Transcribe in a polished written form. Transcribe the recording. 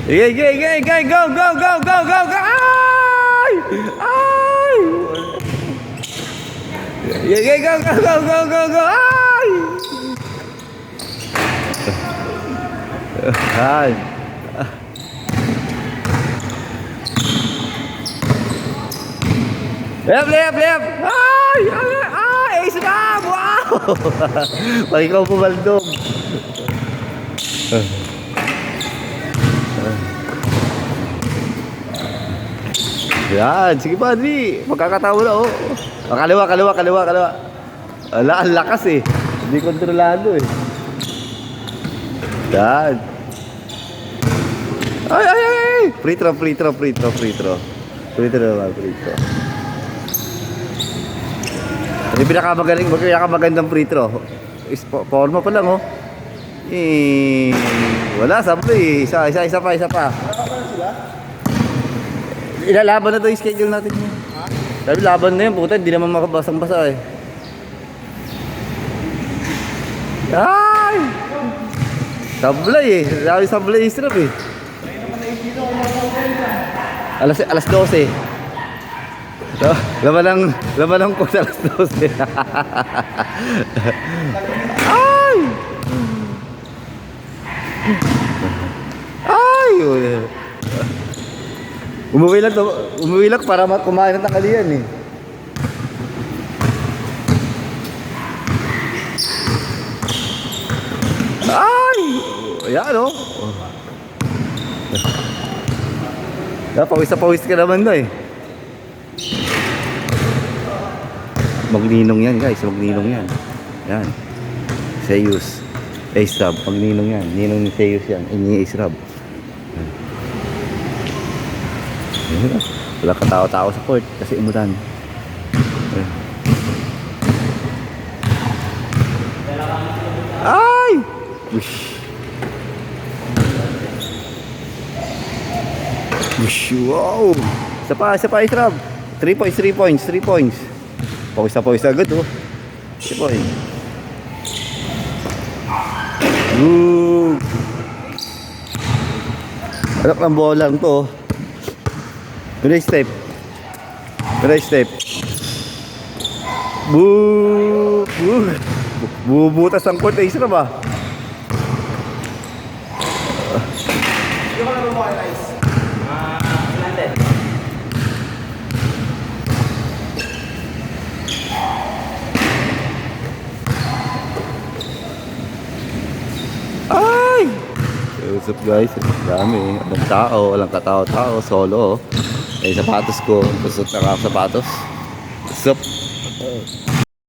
Sige, sige, sige, sige, go, go, go, go, go, go! Ay! Ay! Sige, sige, go, go, go, go, go, go! Ay! Ay! Lep, lep, lep! Ay! Ay! Ay! Ace na! Wow! Pag ikaw bumaldog. Yan, sige pa, Adri. Magkakatawa na, oh. Kaliwa, kaliwa, kaliwa, kaliwa. Ala, ang lakas eh. Hindi kontrolado eh. Yan. Ay, ay, ay, ay. Free throw, free throw, free throw, free throw. Free throw naman, free throw. Ano yung pinakamagandang free throw? Forma pa lang, oh. Eh, wala, sabi eh. Isa pa. Ilalaban na to yung schedule natin. Sabi laban na yun, puta, hindi naman makabasang-basa eh. Ay! Sablay eh. Sabi sablay israp eh. Alas 12. Laman ng court alas 12. Ay! Ay! Umuwi lang para kumain ng tanghalian eh. Ay! Ayan o. Pawis na pawis ka naman na eh. Magninong yan guys, magninong yan. Yan. Seiyus. Ace Rab, magninong yan. Ninong ni Seiyus yan. Ini Ace Rab. Wala katao-tao sa court kasi umulan. Ay! Wish. Wish, wow! Isa pa, Israb. 3 points. Pawis na agad, oh. 3 points. Anak ng bola lang to, oh. Middle step. Bubutas ang court, Ace Rab ah. Ay! What's up guys? Dami. Walang katao-tao. Solo. Sapatos ko. Pusot na ka sapatos. What's up?